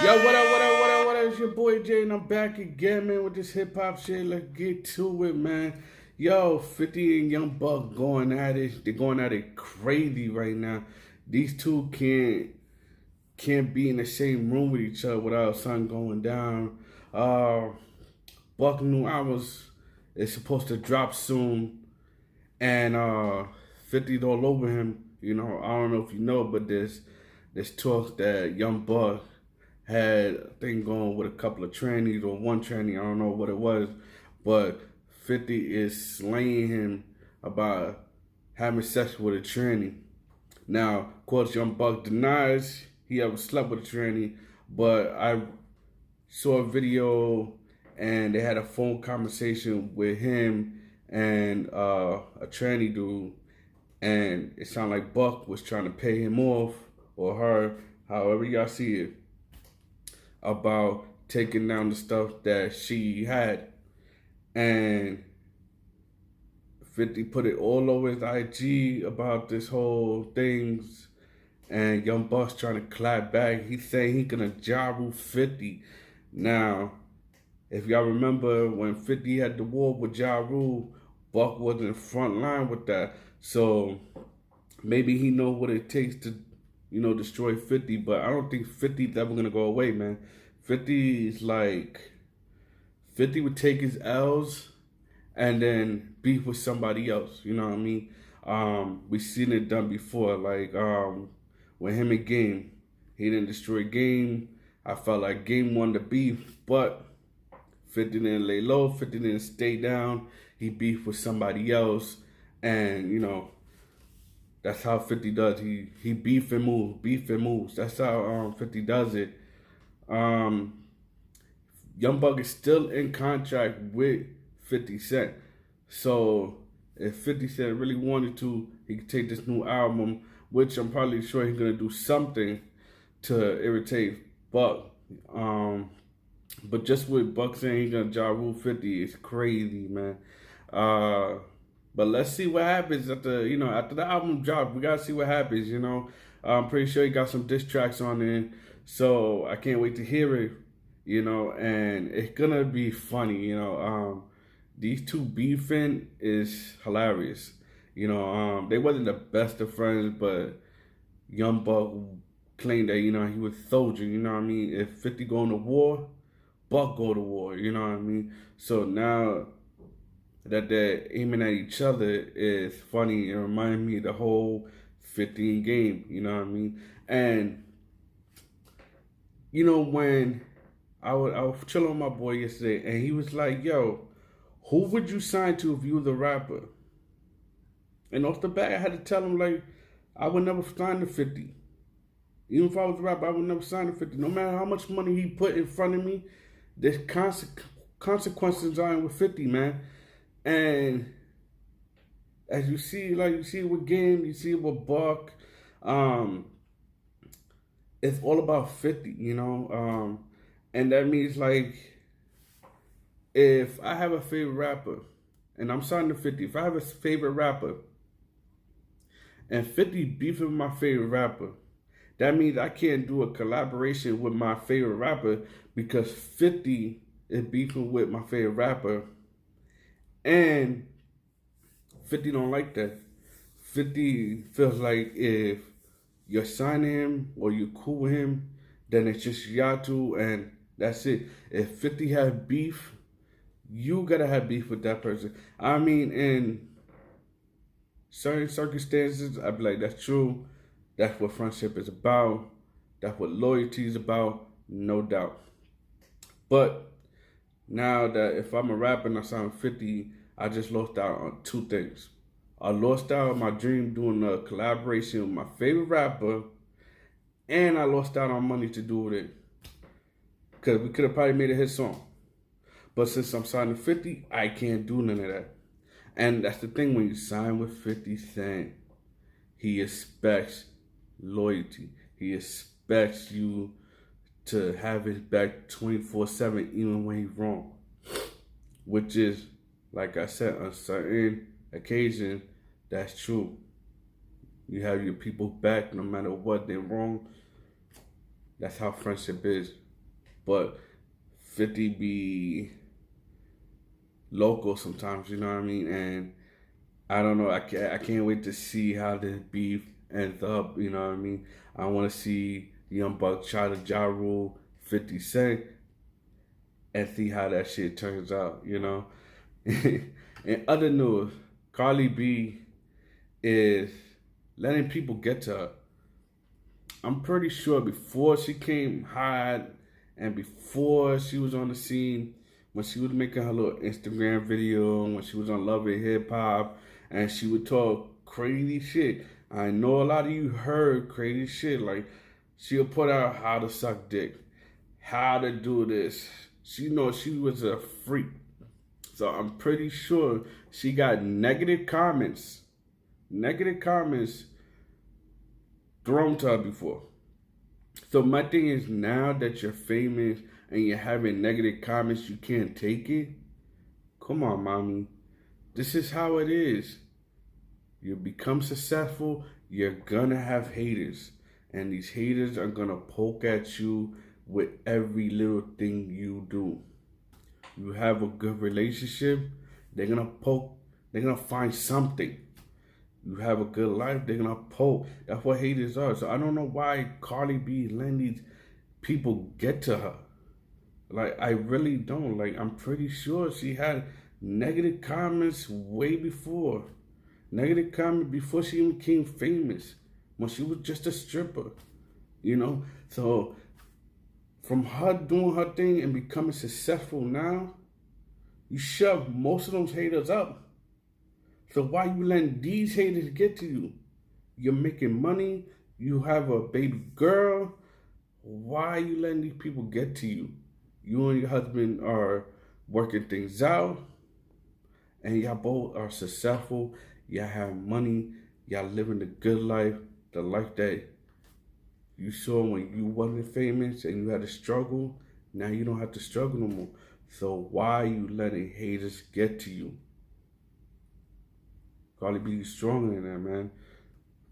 Yo, what up? It's your boy Jay, and I'm back again, man, with this hip hop shit. Let's get to it, man. Yo, 50 and Young Buck going at it. They're going at it crazy right now. These two can't be in the same room with each other without something going down. Uh, Buck new albums is supposed to drop soon, and 50's all over him. You know, I don't know if you know, but there's talk that Young Buck had a thing going with a couple of trannies or one tranny, I don't know what it was, but 50 is slaying him about having sex with a tranny. Now, of course, Young Buck denies he ever slept with a tranny, but I saw a video and they had a phone conversation with him and a tranny dude, and it sounded like Buck was trying to pay him off or her, however y'all see it, about taking down the stuff that she had. And 50 put it all over his IG about this whole things. And Young Buck's trying to clap back. He's saying he gonna Ja Rule 50. Now, if y'all remember when 50 had the war with Ja Rule, Buck was in the front line with that. So maybe he know what it takes to, destroy 50. But I don't think 50's ever gonna go away, man. 50 is like 50 would take his L's and then beef with somebody else. You know what I mean? We seen it done before. Like when him and Game, he didn't destroy Game. I felt like Game won the beef, but 50 didn't lay low. 50 didn't stay down. He beefed with somebody else, and that's how 50 does. He beef and moves. That's how 50 does it. Young Buck is still in contract with 50 Cent. So if 50 Cent really wanted to, he could take this new album, which I'm probably sure he's gonna do something to irritate Buck. But just with Buck saying he's gonna Ja Rule 50, it's crazy, man. But let's see what happens after the album drop. We gotta see what happens. I'm pretty sure he got some diss tracks on there, so I can't wait to hear it. And it's gonna be funny. These two beefing is hilarious. They wasn't the best of friends, but Young Buck claimed that he was soldier. You know what I mean? If 50 going to war, Buck go to war. You know what I mean? So now that they're aiming at each other is funny. It reminds me of the whole 15 game. You know what I mean? And when I was chilling with my boy yesterday, and he was like, "Yo, who would you sign to if you was a rapper?" And off the bat, I had to tell him, like, I would never sign to 50. Even if I was a rapper, I would never sign to 50. No matter how much money he put in front of me, there's consequences on with 50, man. And as you see it with Game, you see it with Buck, it's all about 50, and that means, like, if I have a favorite rapper and I'm signed to 50, if I have a favorite rapper and 50 beefing with my favorite rapper, that means I can't do a collaboration with my favorite rapper because 50 is beefing with my favorite rapper, and 50 don't like that. 50 feels like if you're signing him or you're cool with him, then it's just y'all two and that's it. If 50 have beef, you gotta have beef with that person. I mean, in certain circumstances, I'd be like, that's true. That's what friendship is about. That's what loyalty is about, no doubt. But now that if I'm a rapper and I sound 50, I just lost out on two things. I lost out on my dream doing a collaboration with my favorite rapper, and I lost out on money to do with it. Because we could have probably made a hit song. But since I'm signed to 50, I can't do none of that. And that's the thing when you sign with 50 Cent. He expects loyalty. He expects you to have his back 24/7 even when he's wrong. Which is, like I said, on certain occasions, that's true. You have your people back no matter what they're wrong. That's how friendship is. but 50 be local sometimes, you know what I mean? And I don't know, I can't wait to see how this beef ends up, you know what I mean? I want to see Young Buck try to Ja Rule 50 Cent and see how that shit turns out, you know? In other news, Cardi B is letting people get to her. I'm pretty sure before she came hot and before she was on the scene, when she was making her little Instagram video, when she was on Love and Hip Hop, and she would talk crazy shit. I know a lot of you heard crazy shit. Like, she'll put out how to suck dick, how to do this. She knows she was a freak. So I'm pretty sure she got negative comments thrown to her before. So my thing is, now that you're famous and you're having negative comments, you can't take it? Come on, mommy. This is how it is. You become successful, you're gonna have haters. And these haters are gonna poke at you with every little thing you do. You have a good relationship, they're gonna find something. You have a good life, they're gonna poke. That's what haters are. So I don't know why Cardi B letting these people get to her. Like, I really don't. Like, I'm pretty sure she had negative comments way before. Negative comments before she even became famous. When she was just a stripper. You know? So, from her doing her thing and becoming successful now, you shove most of those haters up. So why you letting these haters get to you? You're making money. You have a baby girl. Why are you letting these people get to you? You and your husband are working things out. And y'all both are successful. Y'all have money. Y'all living the good life. The life that you saw when you wasn't famous and you had to struggle. Now you don't have to struggle no more. So why are you letting haters get to you? Cardi B is stronger than that, man.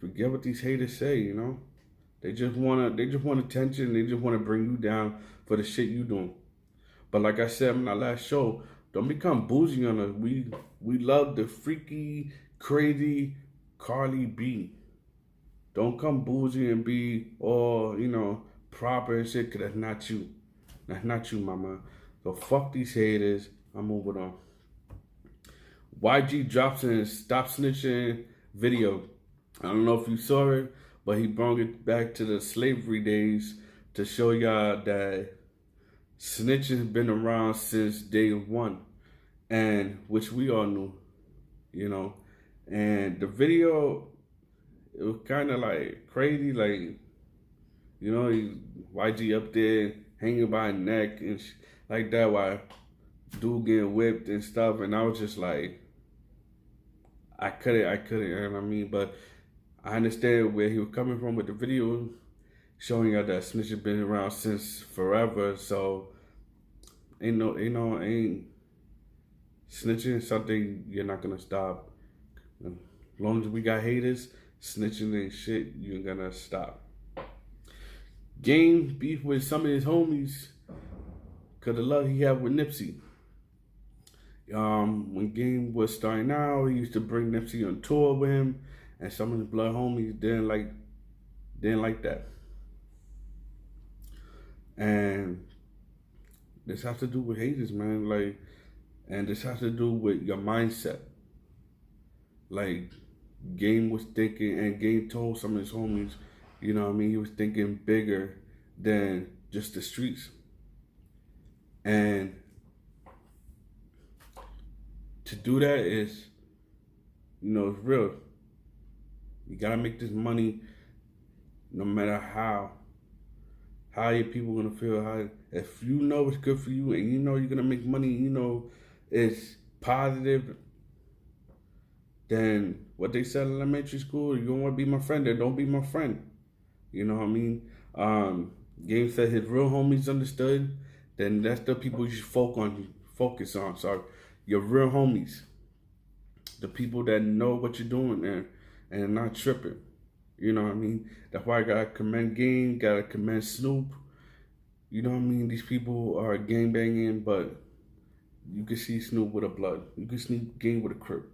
Forget what these haters say, you know? They just want attention. They just want to bring you down for the shit you doing. But like I said in my last show, don't become bougie on us. We love the freaky, crazy Cardi B. Don't come bougie and be all, proper and shit, because that's not you. That's not you, mama. So fuck these haters. I'm moving on. YG drops in Stop Snitching video. I don't know if you saw it, but he brought it back to the slavery days to show y'all that snitching been around since day one, and which we all knew, And the video, it was kind of like crazy, like, YG up there hanging by a neck and like that while dude getting whipped and stuff, and I was just like, I couldn't, you know what I mean? But I understand where he was coming from with the video, showing you that snitching been around since forever. So ain't snitching something you're not gonna stop. As long as we got haters, snitching ain't shit you're gonna stop. Game beef with some of his homies because of the love he had with Nipsey. When Game was starting out, he used to bring Nipsey on tour with him, and some of his blood homies didn't like that. And this has to do with haters, man. Like, and this has to do with your mindset. Like, Game was thinking, and Game told some of his homies, he was thinking bigger than just the streets. And to do that is, it's real. You gotta make this money no matter how your people gonna feel. If you know it's good for you and you're gonna make money, it's positive, then what they said in elementary school, you don't wanna be my friend, then don't be my friend. You know what I mean? Game said his real homies understood, then that's the people you should focus on. So your real homies, the people that know what you're doing and not tripping. You know what I mean? That's why I gotta commend Game, gotta commend Snoop. You know what I mean? These people are gang banging, but you can see Snoop with a blood. You can see Game with a Crip.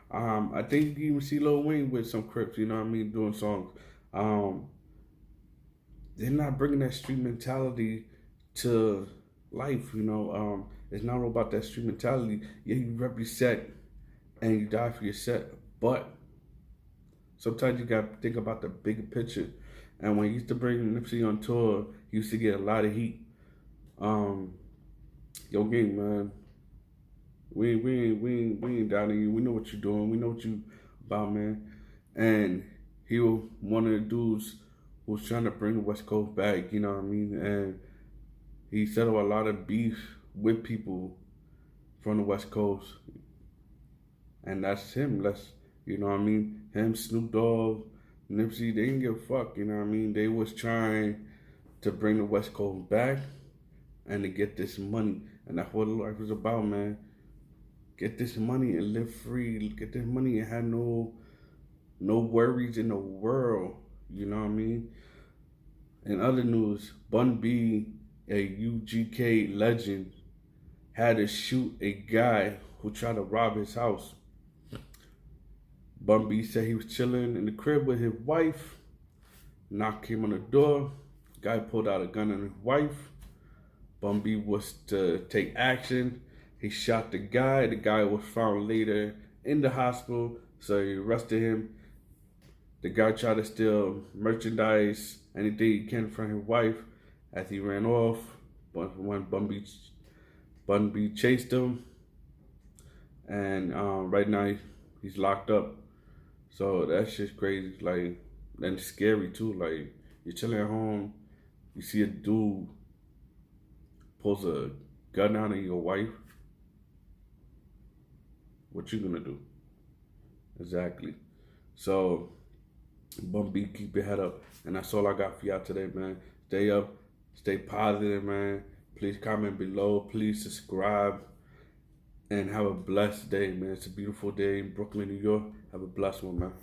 I think you can even see Lil Wayne with some Crips. You know what I mean? Doing songs. Um, they're not bringing that street mentality to life. It's not all about that street mentality. Yeah, you rep your set and you die for your set, but sometimes you gotta think about the bigger picture. And when he used to bring Nipsey on tour, he used to get a lot of heat. Um, Yo, gang, man, we ain't doubting you. We know what you're doing. We know what you about, man. And he was one of the dudes who was trying to bring the West Coast back. You know what I mean? And he settled a lot of beef with people from the West Coast, and that's him. You know what I mean? Him, Snoop Dogg, Nipsey, they didn't give a fuck. You know what I mean? They was trying to bring the West Coast back and to get this money, and that's what life is about, man. Get this money and live free. Get this money and have no worries in the world. You know what I mean? In other news, Bun B, a UGK legend, had to shoot a guy who tried to rob his house. Bun B said he was chilling in the crib with his wife. Knock came on the door. Guy pulled out a gun on his wife. Bun B was to take action. He shot the guy. The guy was found later in the hospital, so he arrested him. The guy tried to steal merchandise, anything he can from his wife. As he ran off, when Bun B chased him, and right now he's locked up. So that's just crazy. Like, and scary too. Like, you're chilling at home, you see a dude pulls a gun out on your wife. What you gonna do? Exactly. So, Bun B, keep your head up. And that's all I got for y'all today, man. Stay up, stay positive, man. Please comment below. Please subscribe. And have a blessed day, man. It's a beautiful day in Brooklyn, New York. Have a blessed one, man.